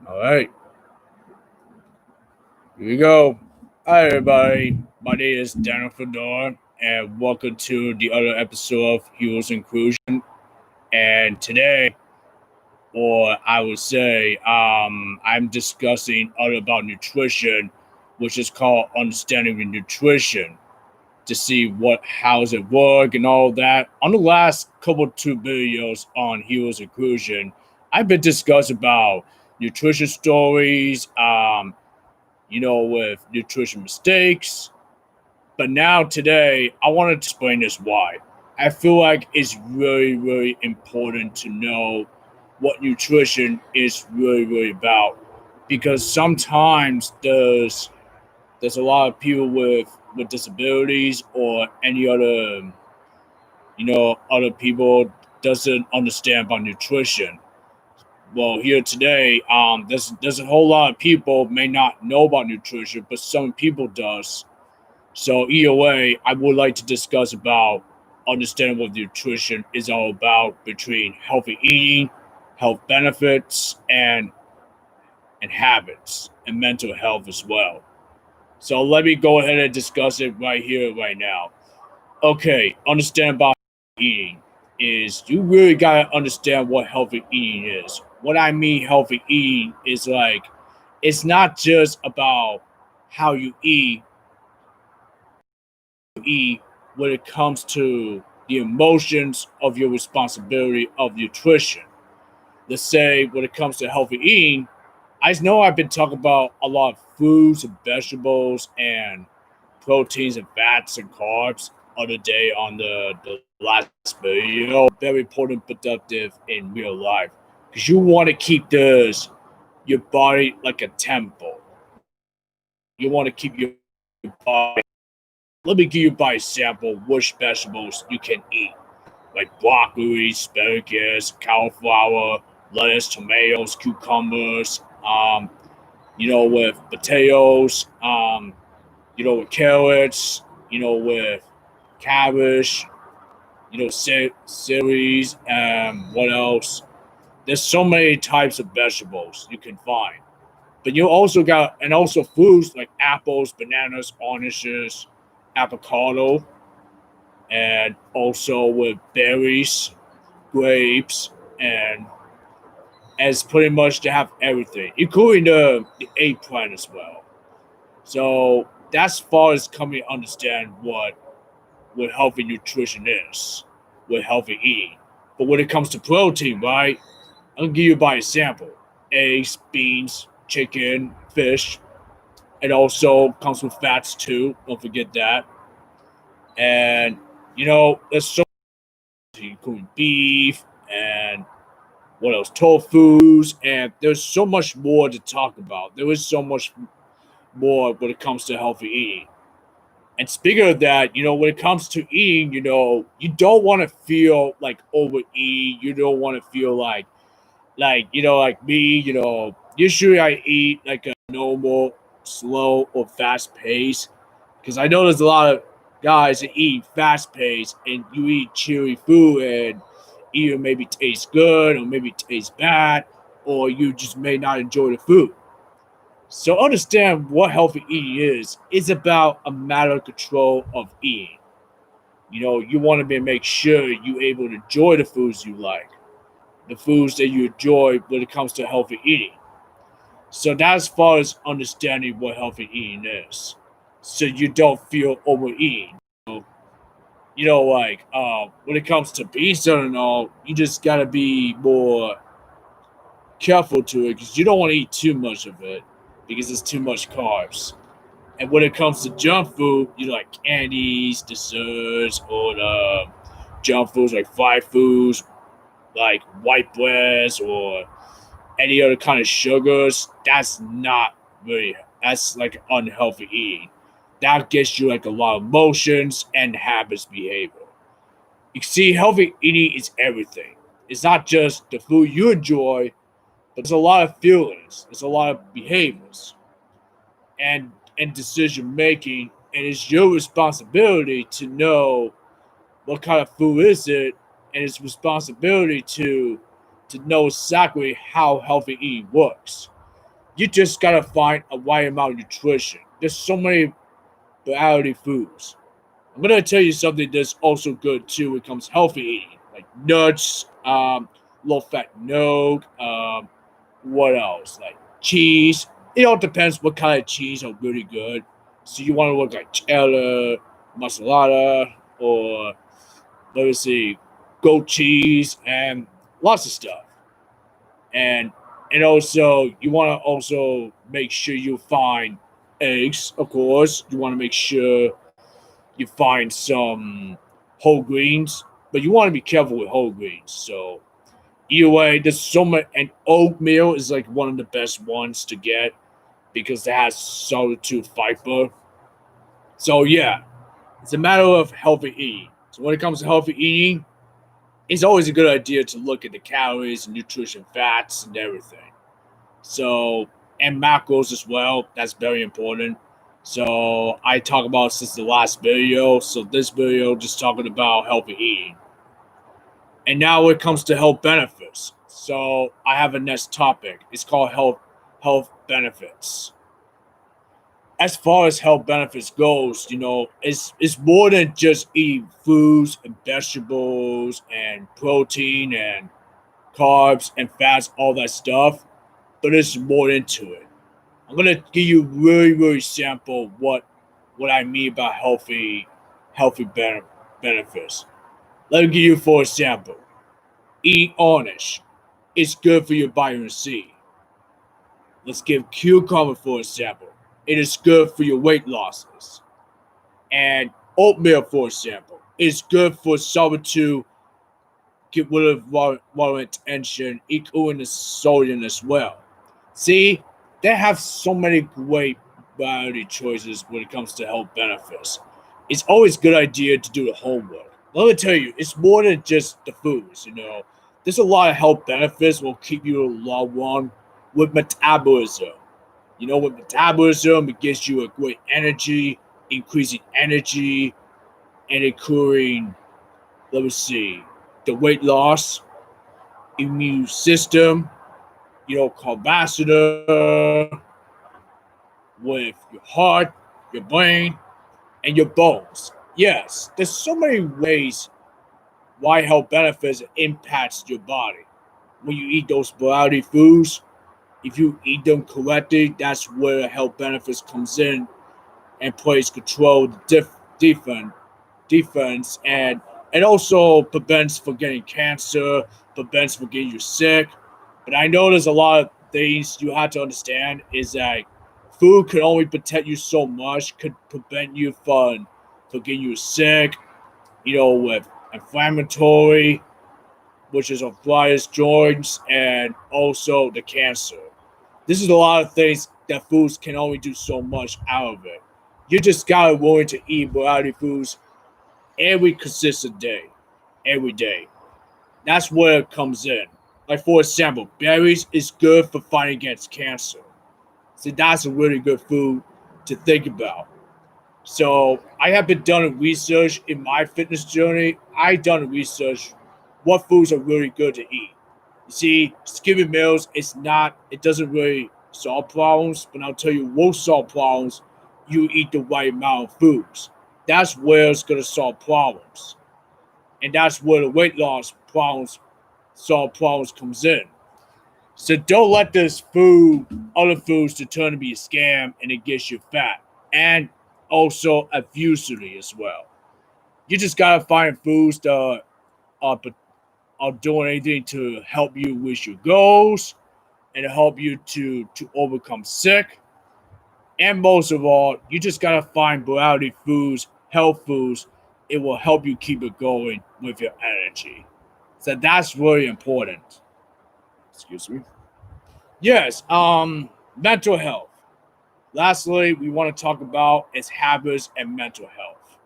All right, here we go. Hi, everybody. My name is Daniel Fedor, and welcome to the other episode of Heroes Inclusion. And today, or I would say, I'm discussing all about nutrition, which is called understanding the nutrition to see how does it work and all that. On the last couple two videos on Heroes Inclusion, I've been discussing about nutrition stories, with nutrition mistakes. But now today, I wanted to explain this why. I feel like it's really, really important to know what nutrition is really, really about. Because sometimes there's a lot of people with disabilities or any other other people doesn't understand about nutrition. Well, here today, there's a whole lot of people may not know about nutrition, but some people does. So either way, I would like to discuss about understanding what nutrition is all about between healthy eating, health benefits, and habits and mental health as well. So let me go ahead and discuss it right here, right now. Okay, understand about eating is you really gotta understand what healthy eating is. What I mean healthy eating is like it's not just about how you eat when it comes to the emotions of your responsibility of nutrition. Let's say when it comes to healthy eating, I know I've been talking about a lot of foods and vegetables and proteins and fats and carbs other day on the last video. Very important, productive in real life because you want to keep your body like a temple. You want to keep your body. Let me give you by example which vegetables you can eat, like broccoli, asparagus, cauliflower, lettuce, tomatoes, cucumbers. With potatoes. With carrots. With cabbage. Cereals. What else? There's so many types of vegetables you can find. But you also got and also foods like apples, bananas, oranges, avocado, and also with berries, grapes, and as pretty much to have everything, including the eggplant as well. So that's as far as coming to understand what healthy nutrition is, what healthy eating. But when it comes to protein, right? I'll give you by example: eggs, beans, chicken, fish, it also comes with fats too. Don't forget that. And there's so including beef and what else? Tofus, and there's so much more to talk about. There is so much more when it comes to healthy eating. And speaking of that, when it comes to eating, you don't want to feel like overeat. You don't want to feel like me, usually I eat like a normal, slow, or fast pace. Because I know there's a lot of guys that eat fast pace and you eat chewy food and either maybe tastes good or maybe tastes bad, or you just may not enjoy the food. So understand what healthy eating is. It's about a matter of control of eating. You want to make sure you're able to enjoy the foods you like, the foods that you enjoy when it comes to healthy eating. So that's as far as understanding what healthy eating is. So you don't feel overeating. When it comes to pizza and all, you just gotta be more careful to it because you don't want to eat too much of it because it's too much carbs. And when it comes to junk food, like candies, desserts, or junk foods like fried foods, like white breads or any other kind of sugars, that's not really, that's like unhealthy eating. That gets you like a lot of emotions and habits behavior. You see, healthy eating is everything. It's not just the food you enjoy, but there's a lot of feelings, there's a lot of behaviors and decision making, and it's your responsibility to know what kind of food is it, and it's responsibility to know exactly how healthy eating works. You just gotta find a right amount of nutrition. There's so many variety foods. I'm gonna tell you something that's also good too when it comes to healthy eating, like nuts, low fat milk, what else? Like cheese. It all depends what kind of cheese are really good. So you want to look like cheddar, mozzarella, or let me see, goat cheese, and lots of stuff. And also you want to also make sure you find eggs. Of course, you want to make sure you find some whole grains, but you want to be careful with whole grains. So either way, there's so much, and oatmeal is like one of the best ones to get because it has solitude fiber. So yeah, it's a matter of healthy eating. So when it comes to healthy eating, it's always a good idea to look at the calories and nutrition fats and everything. So and macros as well. That's very important. So I talk about since the last video. So this video just talking about healthy eating. And now it comes to health benefits. So I have a next topic. It's called health benefits. As far as health benefits goes, it's more than just eating foods and vegetables and protein and carbs and fats, all that stuff, but it's more into it. I'm gonna give you really, really sample what I mean by healthy benefits. Let me give you for example. Eat orange. It's good for your vitamin C. Let's give cucumber for example. It is good for your weight losses. And oatmeal, for example, is good for someone to get rid of water retention, including the sodium as well. See, they have so many great variety choices when it comes to health benefits. It's always a good idea to do the homework. Let me tell you, it's more than just the foods. There's a lot of health benefits will keep you a long run with metabolism. With metabolism, it gives you a great energy, increasing energy, and including, let me see, the weight loss, immune system, cardiovascular, with your heart, your brain, and your bones. Yes, there's so many ways why health benefits impacts your body. When you eat those variety foods, if you eat them correctly, that's where health benefits comes in and plays control the defense and also prevents from getting cancer, prevents from getting you sick. But I know there's a lot of things you have to understand is that food can only protect you so much, could prevent you from getting you sick, with inflammatory, which is arthritis joints, and also the cancer. This is a lot of things that foods can only do so much out of it. You just gotta willing to eat variety foods every consistent day, every day. That's where it comes in. Like for example, berries is good for fighting against cancer. So that's a really good food to think about. So I have been done research in my fitness journey. I done research what foods are really good to eat. You see, skipping meals it doesn't really solve problems, but I'll tell you what solve problems, you eat the right amount of foods. That's where it's gonna solve problems. And that's where the weight loss problems solve problems comes in. So don't let this other foods to turn to be a scam and it gets you fat. And also obesity as well. You just gotta find foods that are, are doing anything to help you with your goals and to help you to overcome sick. And most of all, you just gotta find variety foods, health foods. It will help you keep it going with your energy. So that's really important. Excuse me. Yes, mental health. Lastly, we want to talk about is habits and mental health.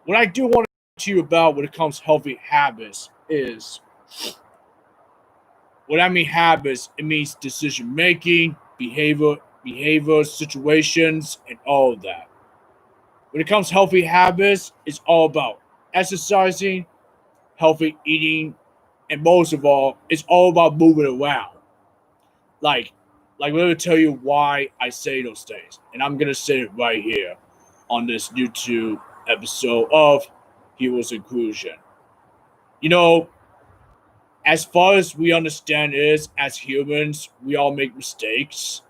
What I do want to talk to you about when it comes to healthy habits is what I mean habits, it means decision making, behavior, situations, and all of that. When it comes to healthy habits, it's all about exercising, healthy eating, and most of all, it's all about moving around. Like Like, let me tell you why I say those things. And I'm going to say it right here on this YouTube episode of Heroes Inclusion. You know, as far as we understand is, as humans, we all make mistakes.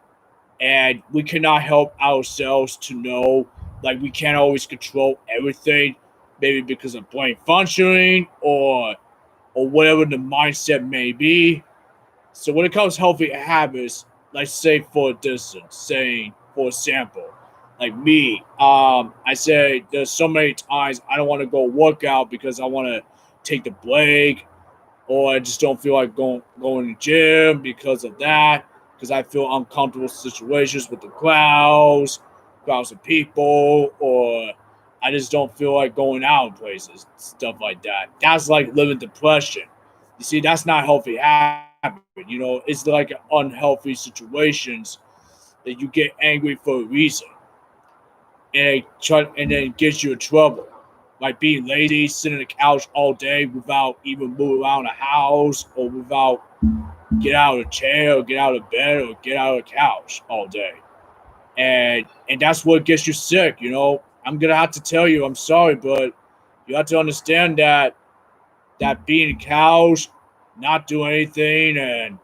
And we cannot help ourselves to know, like, we can't always control everything, maybe because of brain functioning or whatever the mindset may be. So when it comes to healthy habits, like say for distance, saying for example, like me, I say there's so many times I don't want to go work out because I want to take the break, or I just don't feel like going to the gym because of that, because I feel uncomfortable situations with the crowds of people, or I just don't feel like going out in places, stuff like that. That's like living depression. You see, that's not healthy habit. It's like unhealthy situations that you get angry for a reason, and then it gets you in trouble. Like being lazy, sitting on the couch all day without even moving around the house, or without get out of a chair or get out of bed or get out of the couch all day. And that's what gets you sick, you know. I'm gonna have to tell you, I'm sorry, but you have to understand that being a couch, not doing anything, and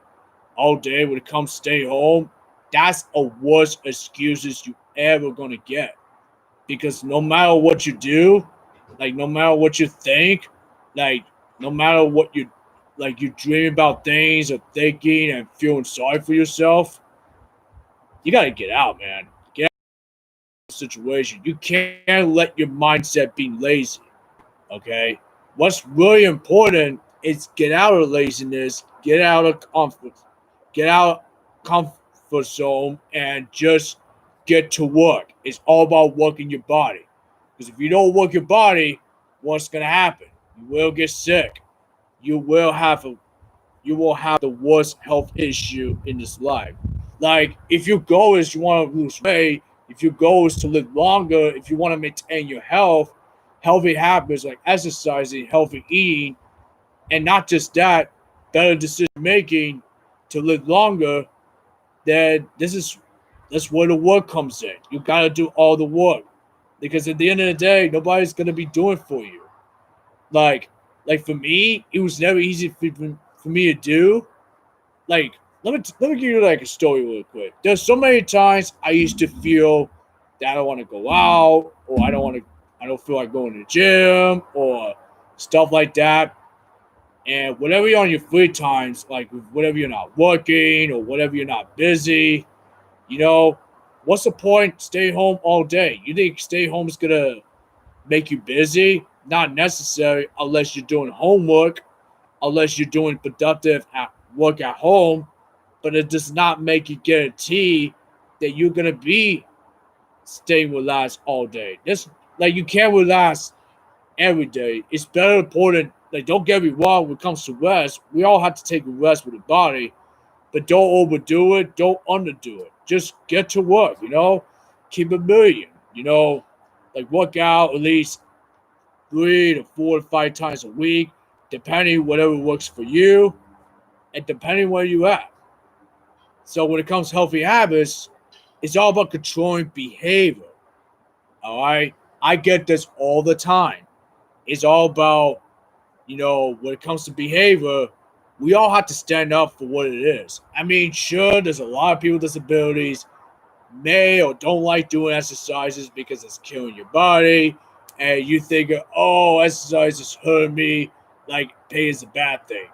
all day when it comes to stay home, that's a worst excuses you ever gonna get. Because no matter what you do, like no matter what you think, like no matter what you dream about things or thinking and feeling sorry for yourself, you gotta get out, man. Get out of the situation. You can't let your mindset be lazy. Okay? What's really important is get out of laziness, get out of comfort zone, and just get to work. It's all about working your body. Because if you don't work your body, what's gonna happen? You will get sick. You will have a you will have the worst health issue in this life. Like if your goal is you want to lose weight, if your goal is to live longer, if you want to maintain your health, healthy habits like exercising, healthy eating, and not just that, better decision making to live longer, then that's where the work comes in. You gotta do all the work. Because at the end of the day, nobody's gonna be doing it for you. Like like for me, it was never easy for me to do. Like let me give you like a story real quick. There's so many times I used to feel that I don't want to go out, or I don't feel like going to the gym, or stuff like that. And whatever you're on your free times, like whatever you're not working or whatever you're not busy, you know, what's the point staying home all day? You think stay home is gonna make you busy? Not necessary unless you're doing homework, unless you're doing productive work at home, but it does not make you guarantee that you're gonna be staying relaxed all day. This like you can't relax every day. It's better important. Like don't get me wrong, when it comes to rest, we all have to take a rest with the body, but don't overdo it, don't underdo it. Just get to work, you know? Keep it moving, you know, like work out at least 3 to 4 to 5 times a week, depending whatever works for you and depending where you at. So when it comes to healthy habits, it's all about controlling behavior. All right. I get this all the time. It's all about, when it comes to behavior, we all have to stand up for what it is. I mean, sure, there's a lot of people with disabilities may or don't like doing exercises because it's killing your body. And you think, oh, exercise is hurting me. Like, pain is a bad thing.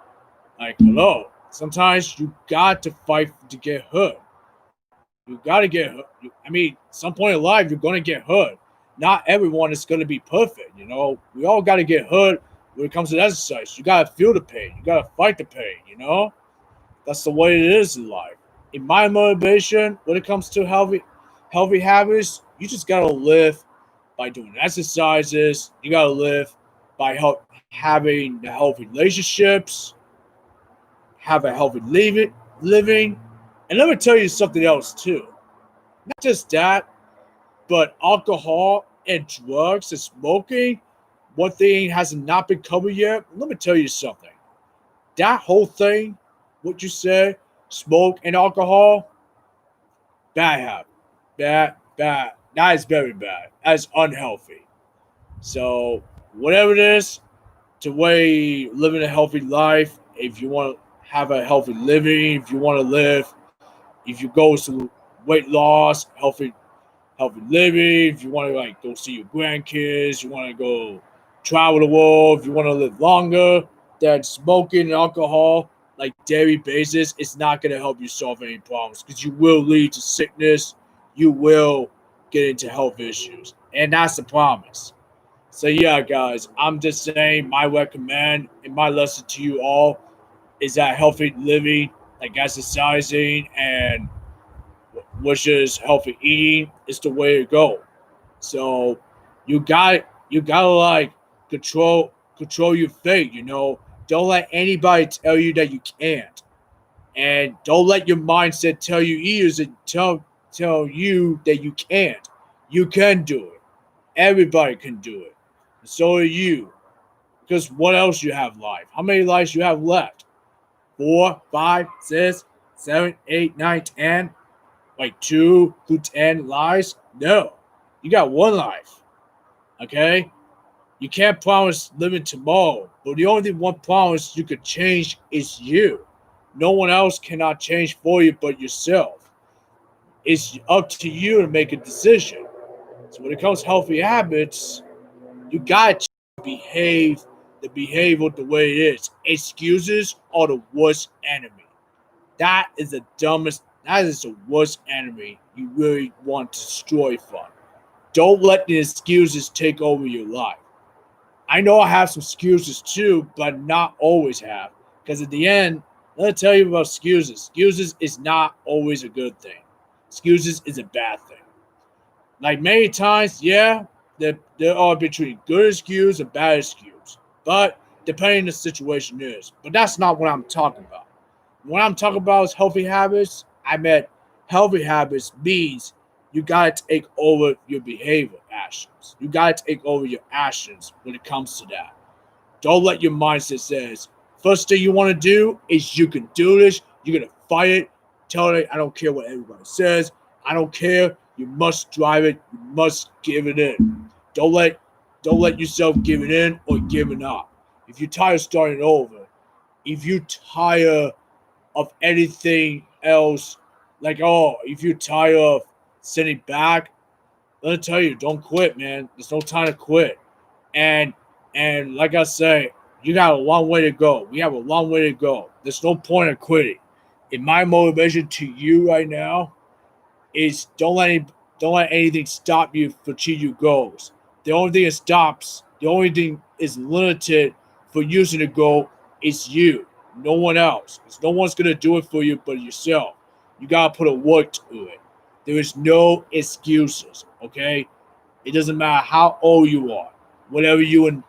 Like, hello. Sometimes you got to fight to get hurt. You got to get hurt. I mean, some point in life, you're going to get hurt. Not everyone is going to be perfect. We all got to get hurt when it comes to exercise. You got to feel the pain. You got to fight the pain. That's the way it is in life. In my motivation, when it comes to healthy habits, you just gotta live by doing exercises. You gotta live by having the healthy relationships, have a healthy living. And let me tell you something else too. Not just that, but alcohol and drugs and smoking. One thing has not been covered yet. Let me tell you something. That whole thing, what you said, smoke and alcohol, Bad habit. Bad. That is very bad. That's unhealthy. So whatever it is, to way living a healthy life, if you want to have a healthy living, if you want to live, if you go to weight loss, healthy living, if you want to like go see your grandkids, you want to go travel the world, if you want to live longer, then smoking and alcohol, like daily basis, it's not going to help you solve any problems because you will lead to sickness. You will get into health issues, and that's the promise. So yeah, guys, I'm just saying my recommend and my lesson to you all is that healthy living, like exercising and which is healthy eating, is the way to go. So you gotta like control your fate. Don't let anybody tell you that you can't, and don't let your mindset tell you either to tell you that you can't. You can do it. Everybody can do it. And so are you. Because what else you have life? How many lives you have left? 4, 5, 6, 7, 8, 9, 10. Like 2 through 10 lives? No. You got one life. Okay? You can't promise living tomorrow. But the only one promise you could change is you. No one else cannot change for you but yourself. It's up to you to make a decision. So when it comes to healthy habits, you gotta behave the behavior the way it is. Excuses are the worst enemy. That is the dumbest. That is the worst enemy you really want to destroy from. Don't let the excuses take over your life. I know I have some excuses too, but not always have. Because at the end, let me tell you about excuses. Excuses is not always a good thing. Excuses is a bad thing. Like many times, yeah, there are between good excuse and bad excuse. But depending on the situation is. But that's not what I'm talking about. What I'm talking about is healthy habits. I meant healthy habits means you gotta take over your behavior actions. You gotta take over your actions when it comes to that. Don't let your mindset says first thing you want to do is you can do this. You're gonna fight it. Tell it I don't care what everybody says. I don't care. You must drive it. You must give it in. Don't let don't let yourself give it in or giving up. If you're tired of starting over, if you're tired of anything else, like if you're tired of sitting back, let me tell you, don't quit, man. There's no time to quit. And and like I say, you got a long way to go. We have a long way to go. There's no point in quitting. And my motivation to you right now is don't let anything stop you from achieving your goals. The only thing is limited for using the goal is you, no one else. Because no one's gonna do it for you but yourself. You gotta put a work to it. There is no excuses. Okay, it doesn't matter how old you are. Whatever you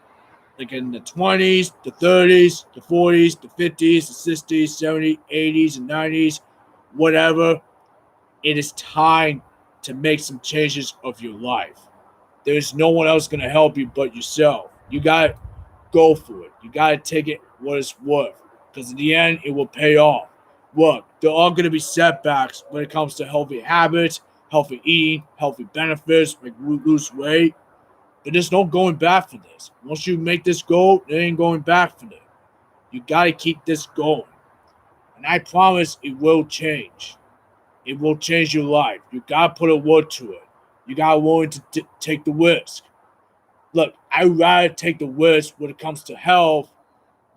like in the 20s, the 30s, the 40s, the 50s, the 60s, 70s, 80s, and 90s, whatever, it is time to make some changes of your life. There's no one else going to help you but yourself. You got to go for it. You got to take it what it's worth because in the end, it will pay off. Look, there are going to be setbacks when it comes to healthy habits, healthy eating, healthy benefits, like lose weight. But there's no going back for this. Once you make this goal, there ain't going back for it. You got to keep this going. And I promise it will change. It will change your life. You gotta put a word to it. You gotta willing to take the risk. Look, I'd rather take the risk when it comes to health,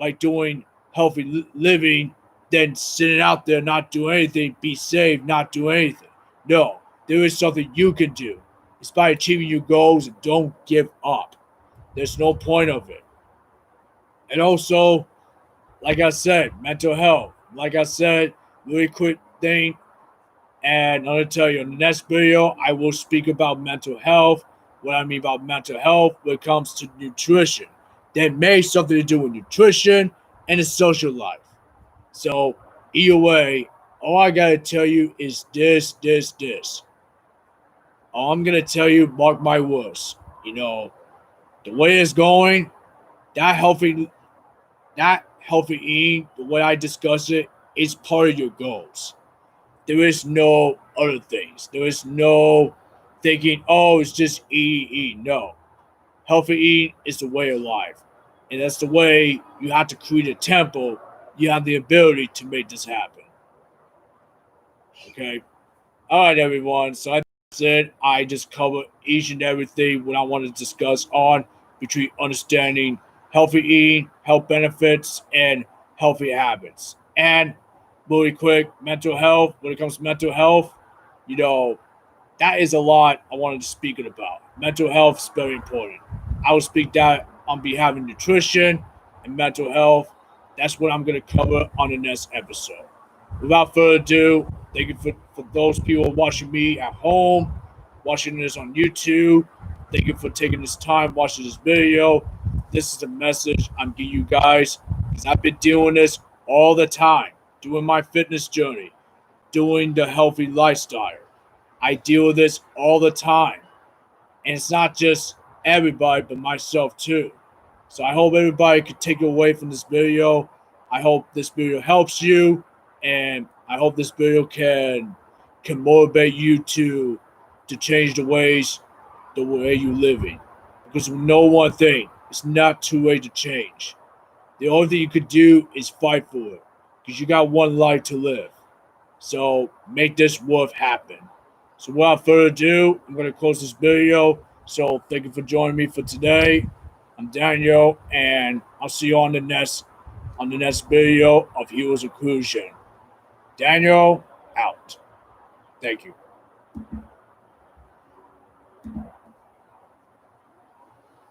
like doing healthy living, than sitting out there not doing anything, be safe, not do anything. No, there is something you can do. It's by achieving your goals and don't give up. There's no point of it. And also, like I said, mental health. Like I said, really quick thing. And I'm going to tell you in the next video, I will speak about mental health. What I mean about mental health when it comes to nutrition. That may have something to do with nutrition and a social life. So, either way, all I got to tell you is this. All I'm going to tell you, mark my words. The way it's going, that healthy, that healthy eating, the way I discuss it, is part of your goals. There is no other things. There is no thinking, oh, it's just eat. No. Healthy eating is the way of life. And that's the way you have to create a temple. You have the ability to make this happen. Okay. All right, everyone. So that's it. I just covered each and everything what I want to discuss on between understanding healthy eating, health benefits, and healthy habits. And really quick, mental health. When it comes to mental health, you know, that is a lot I wanted to speak about. Mental health is very important. I will speak that on behalf of nutrition and mental health. That's what I'm going to cover on the next episode. Without further ado, thank you for those people watching me at home, watching this on YouTube. Thank you for taking this time watching this video. This is a message I'm giving you guys because I've been doing this all the time, doing my fitness journey, doing the healthy lifestyle. I deal with this all the time. And it's not just everybody, but myself too. So I hope everybody could take away from this video. I hope this video helps you. And I hope this video can motivate you to change the way you living. Because we know one thing, it's not too late to change. The only thing you could do is fight for it. Because you got one life to live. So make this worth happen. So without further ado, I'm going to close this video. So thank you for joining me for today. I'm Daniel, and I'll see you on the next video of Heroes Inclusion. Daniel out. Thank you.